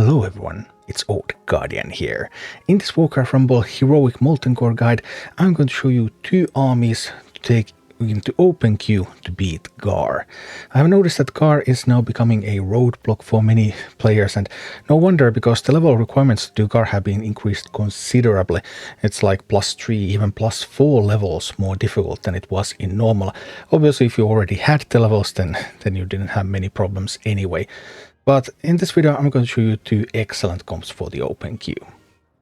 Hello everyone, it's Old Guardian here. In this Warcraft Rumble Heroic Molten Core guide, I'm going to show you two armies to take into open queue to beat Garr. I have noticed that Garr is now becoming a roadblock for many players, and no wonder, because the level requirements to do Garr have been increased considerably. It's like +3, even +4 levels more difficult than it was in normal. Obviously, if you already had the levels, then you didn't have many problems anyway. But in this video, I'm going to show you two excellent comps for the open queue.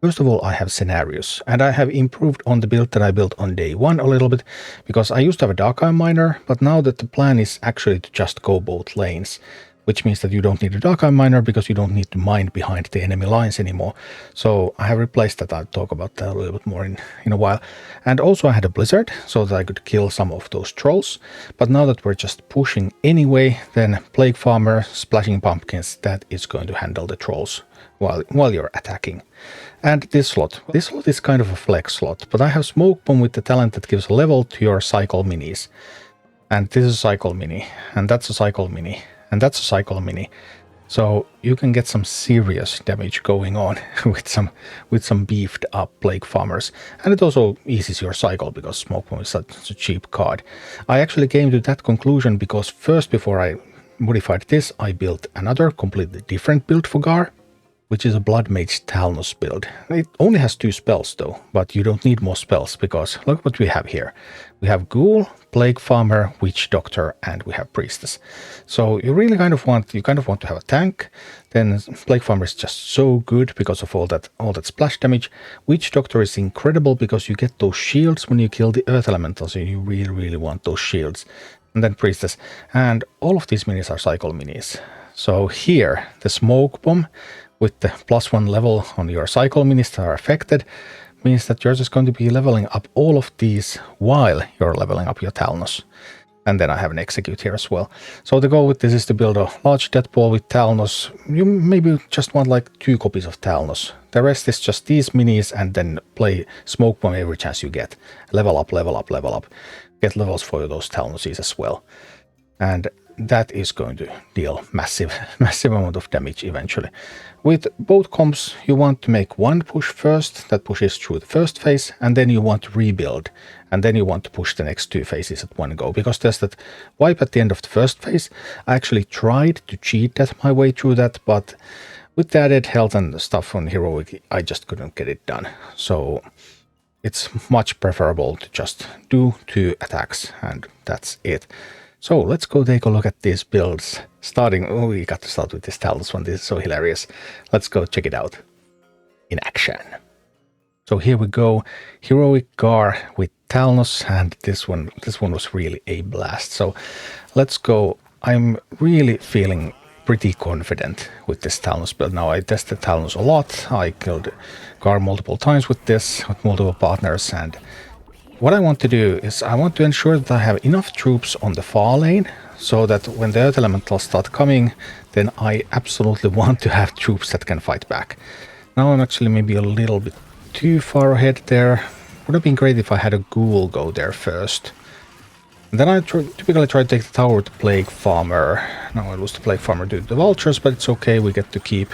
First of all, I have Cenarius, and I have improved on the build that I built on day one a little bit, because I used to have a Dark Eye Miner, but now that the plan is actually to just go both lanes, which means that you don't need a Dark Eye Miner because you don't need to mine behind the enemy lines anymore. So I have replaced that. I'll talk about that a little bit more in a while. And also I had a Blizzard, so that I could kill some of those trolls. But now that we're just pushing anyway, then Plague Farmer, Splashing Pumpkins, that is going to handle the trolls while you're attacking. And this slot is kind of a flex slot, but I have Smoke Bomb with the talent that gives a level to your Cycle Minis. And this is a Cycle Mini, and that's a Cycle Mini, and that's a Cycle Mini. So you can get some serious damage going on with some beefed up Plague Farmers. And it also eases your cycle because Smoke Bomb is such a cheap card. I actually came to that conclusion because first, before I modified this, I built another completely different build for Garr, which is a Bloodmage Thalnos build. It only has 2 spells though, but you don't need more spells because look what we have here. We have Ghoul, Plague Farmer, Witch Doctor, and we have Priestess. So you really kind of want to have a tank. Then Plague Farmer is just so good because of all that splash damage. Witch Doctor is incredible because you get those shields when you kill the Earth Elementals, so you really want those shields. And then Priestess. And all of these minis are Cycle Minis. So here, the Smoke Bomb with the +1 level on your Cycle Minis that are affected means that you're just going to be leveling up all of these while you're leveling up your Thalnos. And then I have an Execute here as well. So the goal with this is to build a large death ball with Thalnos. You maybe just want like 2 copies of Thalnos. The rest is just these minis, and then play Smoke Bomb every chance you get. Level up, level up, level up. Get levels for those Thalnoses as well. And that is going to deal massive amount of damage eventually. With both comps, you want to make one push first that pushes through the first phase, and then you want to rebuild, and then you want to push the next 2 phases at one go, because there's that wipe at the end of the first phase. I actually tried to cheat my way through that, but with the added health and stuff on Heroic, I just couldn't get it done. So it's much preferable to just do 2 attacks, and that's it. So let's go take a look at these builds. We got to start with this Thalnos one. This is so hilarious. Let's go check it out in action. So here we go. Heroic Garr with Thalnos, and this one was really a blast. So let's go. I'm really feeling pretty confident with this Thalnos build. Now I tested Thalnos a lot. I killed Garr multiple times with this, with multiple partners, and what I want to do is I want to ensure that I have enough troops on the far lane so that when the Earth Elementals start coming, then I absolutely want to have troops that can fight back. Now I'm actually maybe a little bit too far ahead there. Would have been great if I had a Ghoul go there first. And then I typically try to take the tower with the Plague Farmer. Now I lose the Plague Farmer due to the Vultures, but it's okay, we get to keep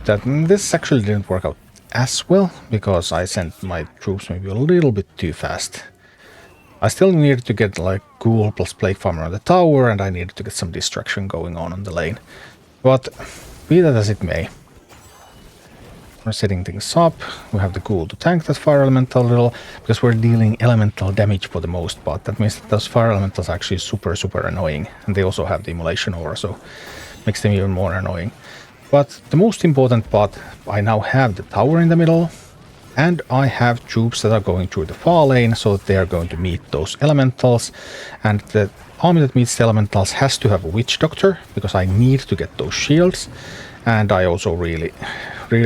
that. And this actually didn't work out as well, because I sent my troops maybe a little bit too fast. I still needed to get like Ghoul plus Plague Farmer on the tower, and I needed to get some distraction going on the lane. But be that as it may, we're setting things up. We have the Ghoul to tank that Fire Elemental a little, because we're dealing elemental damage for the most part. That means that those Fire Elementals are actually super annoying, and they also have the Immolation Aura, so makes them even more annoying. But the most important part, I now have the tower in the middle, and I have troops that are going through the far lane, so that they are going to meet those elementals. And the army that meets the elementals has to have a Witch Doctor, because I need to get those shields. And I also really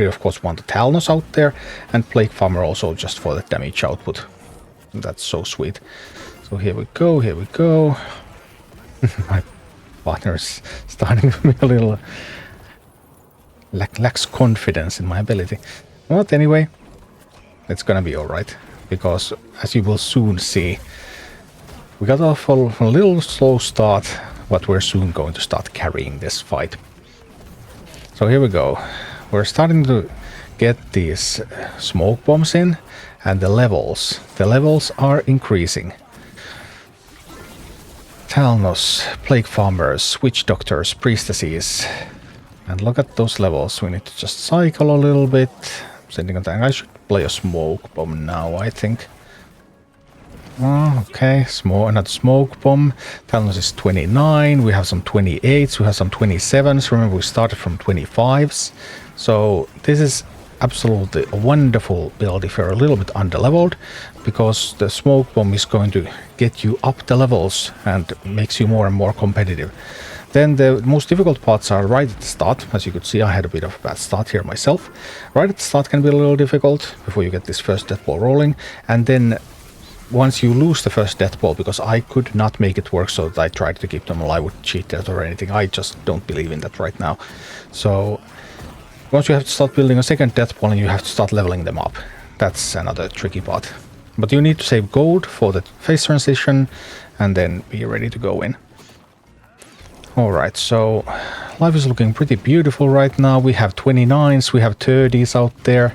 of course want the Thalnos out there, and Plague Farmer also just for the damage output. That's so sweet. So here we go. My partner is starting to be a little lacks confidence in my ability. But anyway, it's gonna be alright, because as you will soon see, we got off a little slow start, but we're soon going to start carrying this fight. So here we go. We're starting to get these smoke bombs in, and the levels are increasing. Thalnos, Plague Farmers, Witch Doctors, Priestesses. And look at those levels. We need to just cycle a little bit. Sending a tank. I should play a smoke bomb now, I think. Oh, okay, another smoke bomb. Thalnos is 29. We have some 28s. We have some 27s. Remember, we started from 25s. So this is absolutely a wonderful build if you're a little bit underleveled, because the smoke bomb is going to get you up the levels and makes you more and more competitive. Then the most difficult parts are right at the start. As you could see, I had a bit of a bad start here myself. Right at the start can be a little difficult before you get this first death ball rolling, and then once you lose the first death ball, because I could not make it work so that I tried to keep them alive with cheat death or anything. I just don't believe in that right now. So once you have to start building a second death ball and you have to start leveling them up. That's another tricky part. But you need to save gold for the phase transition and then be ready to go in. Alright, so life is looking pretty beautiful right now. We have 29s, we have 30s out there.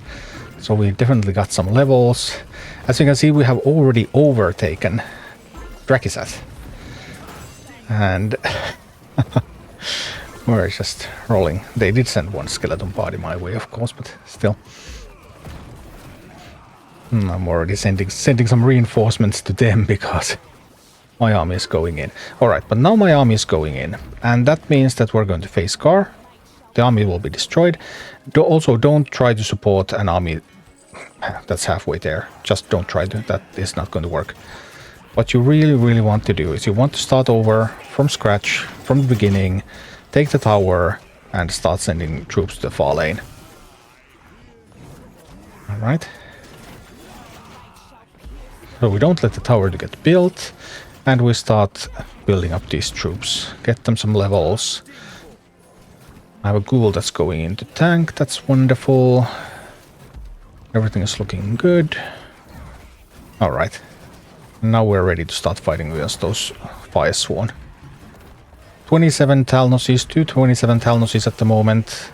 So we definitely got some levels. As you can see, we have already overtaken Drakiseth. And we're just rolling. They did send one skeleton party my way, of course, but still. I'm already sending some reinforcements to them because my army is going in. Alright, but now my army is going in. And that means that we're going to face Garr. The army will be destroyed. Also, don't try to support an army that's halfway there. Just don't try to. That is not going to work. What you really want to do is you want to start over from scratch, from the beginning, take the tower, and start sending troops to the far lane. Alright. So we don't let the tower to get built, and we start building up these troops. Get them some levels. I have a ghoul that's going into tank. That's wonderful. Everything is looking good. Alright. Now we're ready to start fighting against those fire sworn. 27 Thalnoses, 227 Thalnoses at the moment.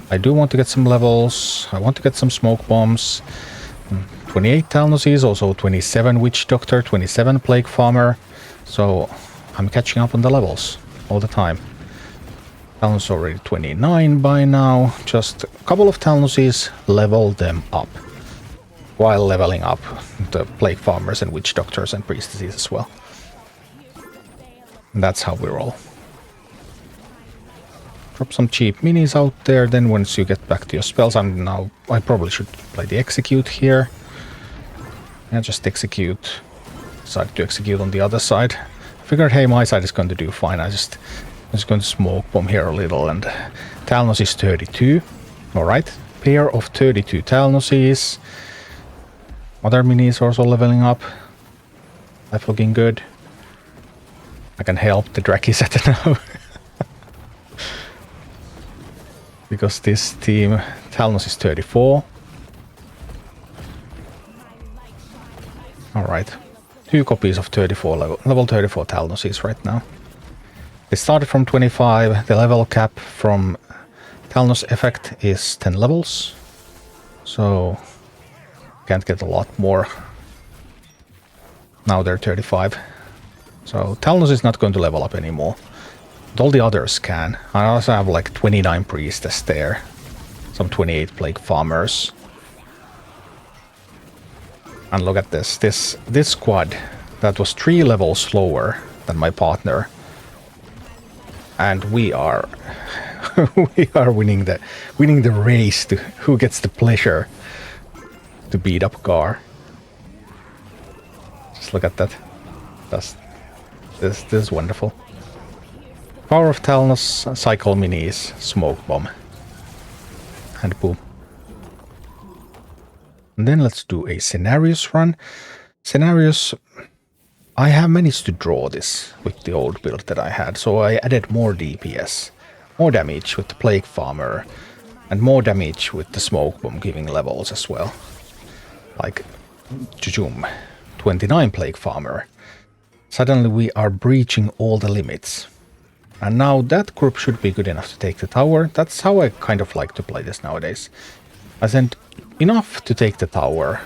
I do want to get some levels. I want to get some smoke bombs. 28 Thalnoses, also 27 Witch Doctor, 27 Plague Farmer. So I'm catching up on the levels all the time. Thalnos already 29 by now. Just a couple of Thalnoses, level them up. While leveling up the Plague Farmers and Witch Doctors and Priestesses as well. And that's how we roll. Drop some cheap minis out there, then once you get back to your spells, I probably should play the execute here. And just execute. Decided to execute on the other side. Figured, hey, my side is going to do fine. I'm just going to smoke bomb here a little, and Thalnos is 32. Alright, pair of 32 Thalnoses. Other minis also leveling up. Life looking good. I can help the Drakiseth now. Because this team, Thalnos is 34. Alright. 2 copies of 34 level 34 Thalnoses right now. They started from 25. The level cap from Thalnos effect is 10 levels. So can't get a lot more. Now they're 35. So Thalnos is not going to level up anymore. But all the others can. I also have like 29 priestess there. Some 28 plague farmers. And look at this. This squad that was 3 levels lower than my partner. And we are we are winning the race to who gets the pleasure to beat up Garr. Just look at that. This is wonderful. Power of Thalnos, cycle minis, smoke bomb. And boom. And then let's do a Cenarius run. Cenarius, I have managed to draw this with the old build that I had, so I added more DPS, more damage with the Plague Farmer, and more damage with the Smoke Bomb giving levels as well. Like, Jujum, 29 Plague Farmer. Suddenly we are breaching all the limits. And now that group should be good enough to take the tower. That's how I kind of like to play this nowadays. I send enough to take the tower,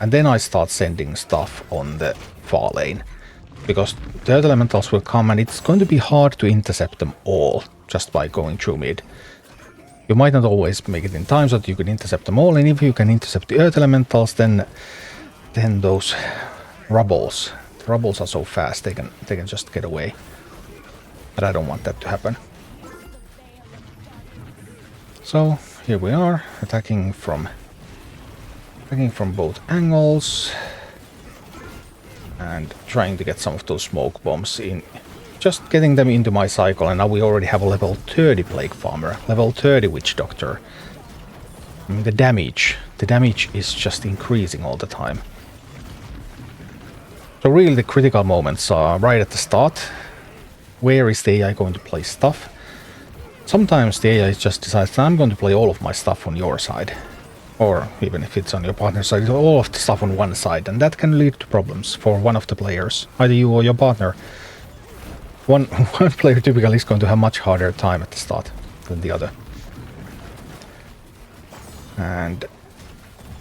and then I start sending stuff on the far lane. Because the earth elementals will come, and it's going to be hard to intercept them all just by going through mid. You might not always make it in time so that you can intercept them all, and if you can intercept the earth elementals, then those rubbles. The rubbles are so fast they can just get away. But I don't want that to happen. So here we are, attacking from both angles and trying to get some of those smoke bombs in, just getting them into my cycle. And now we already have a level 30 Plague Farmer, level 30 Witch Doctor. I mean, the damage is just increasing all the time. So really the critical moments are right at the start. Where is the AI going to play stuff? Sometimes the AI just decides, I'm going to play all of my stuff on your side. Or even if it's on your partner's side, all of the stuff on one side. And that can lead to problems for one of the players, either you or your partner. One player typically is going to have much harder time at the start than the other. And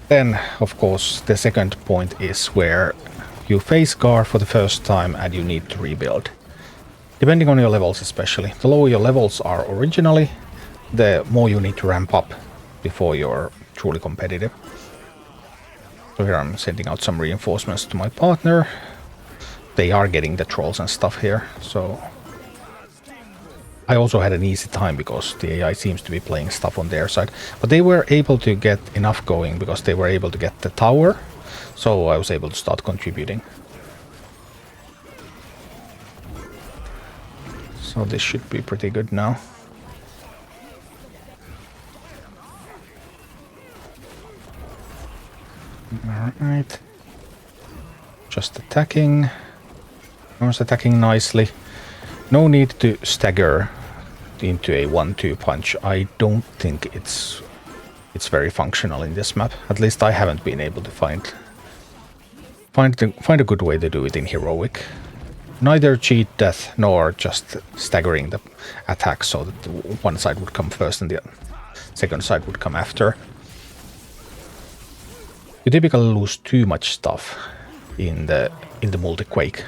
then, of course, the second point is where you face Garr for the first time and you need to rebuild. Depending on your levels especially. The lower your levels are originally, the more you need to ramp up before you're truly competitive. So here I'm sending out some reinforcements to my partner. They are getting the trolls and stuff here, so I also had an easy time because the AI seems to be playing stuff on their side. But they were able to get enough going because they were able to get the tower, so I was able to start contributing. So this should be pretty good now. Alright. Just attacking. I was attacking nicely. No need to stagger into a 1-2 punch. I don't think it's very functional in this map. At least I haven't been able to find a good way to do it in Heroic. Neither cheat death nor just staggering the attack so that one side would come first and the second side would come after. You typically lose too much stuff in the multi-quake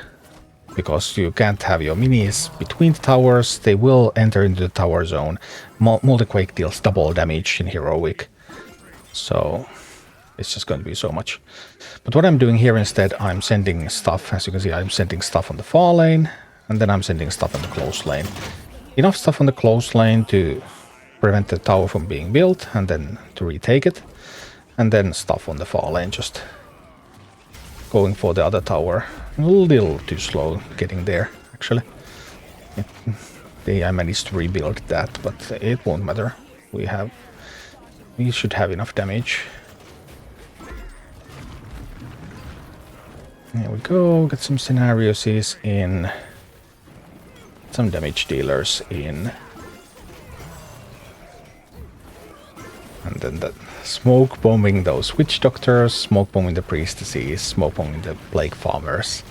because you can't have your minis between the towers. They will enter into the tower zone. Multi-quake deals double damage in Heroic, so it's just going to be so much. But what I'm doing here instead, I'm sending stuff. As you can see, I'm sending stuff on the far lane, and then I'm sending stuff on the close lane. Enough stuff on the close lane to prevent the tower from being built, and then to retake it. And then stuff on the far lane, just going for the other tower. A little too slow getting there, actually. I managed to rebuild that, but it won't matter. We should have enough damage. There we go, get some Cenariuses in, some damage dealers in. And then that smoke bombing those witch doctors, smoke bombing the priestesses, smoke bombing the plague farmers.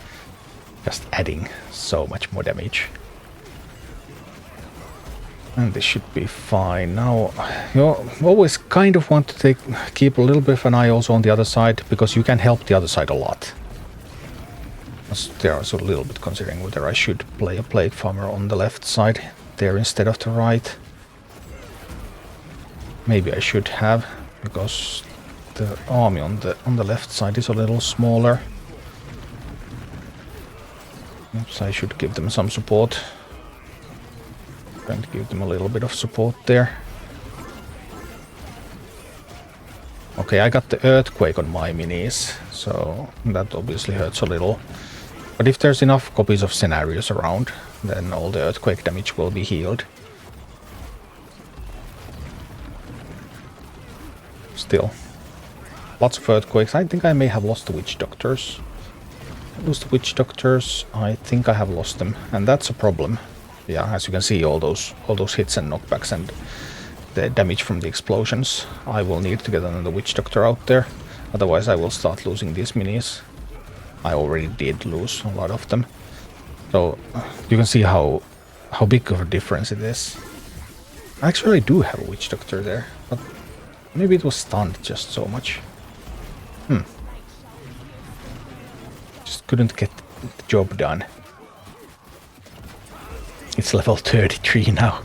Just adding so much more damage. And this should be fine. Now, you always kind of want to keep a little bit of an eye also on the other side, because you can help the other side a lot. There are also a little bit considering whether I should play a plague farmer on the left side there instead of the right. Maybe I should have, because the army on the left side is a little smaller. Oops, I should give them some support. Trying to give them a little bit of support there. Okay, I got the earthquake on my minis, so that obviously hurts a little. But if there's enough copies of Cenarius around, then all the earthquake damage will be healed. Still, lots of earthquakes. I think I may have lost the witch doctors. I think I have lost them, and that's a problem. Yeah, as you can see, all those hits and knockbacks and the damage from the explosions. I will need to get another witch doctor out there, otherwise I will start losing these minis. I already did lose a lot of them. So you can see how how big of a difference it is. Actually, I do have a Witch Doctor there, but maybe it was stunned just so much. Just couldn't get the job done. It's level 33 now.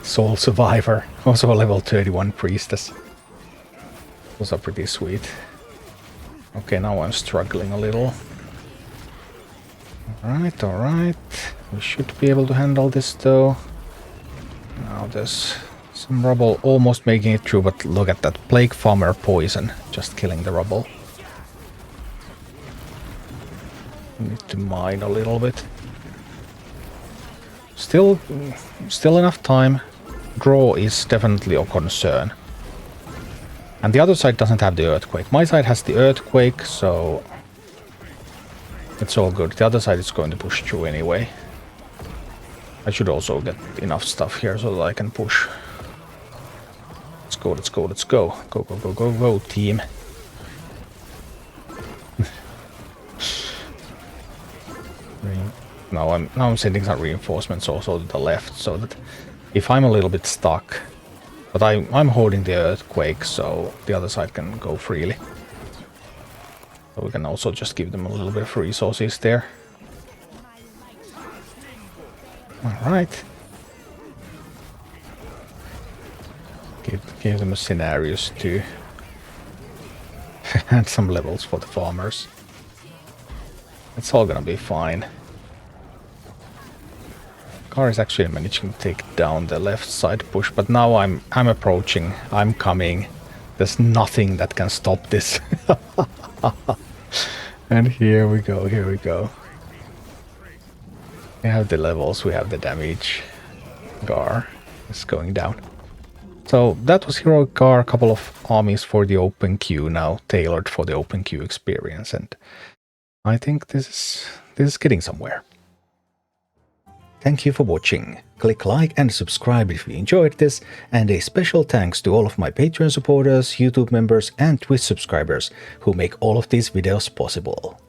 Soul Survivor. Also a level 31 Priestess. Those are pretty sweet. Okay, now I'm struggling a little. Alright, alright. We should be able to handle this though. Now there's some rubble almost making it through, but look at that. Plague Farmer Poison. Just killing the rubble. Need to mine a little bit. Still enough time. Draw is definitely a concern. And the other side doesn't have the Earthquake. My side has the Earthquake, so it's all good. The other side is going to push through anyway. I should also get enough stuff here so that I can push. Let's go, let's go, let's go. Go, go, go, go, go, team. Now I'm sending some reinforcements also to the left, so that if I'm a little bit stuck, but I'm holding the Earthquake, so the other side can go freely. So we can also just give them a little bit of resources there. Alright. Give them a Cenarius too. And some levels for the farmers. It's all gonna be fine. Garr is actually managing to take down the left side push, but now I'm approaching. I'm coming. There's nothing that can stop this. And here we go, here we go. We have the levels, we have the damage. Garr is going down. So that was Heroic Garr, a couple of armies for the open queue now, tailored for the open queue experience, and I think this is getting somewhere. Thank you for watching. Click like and subscribe if you enjoyed this, and a special thanks to all of my Patreon supporters, YouTube members and Twitch subscribers who make all of these videos possible.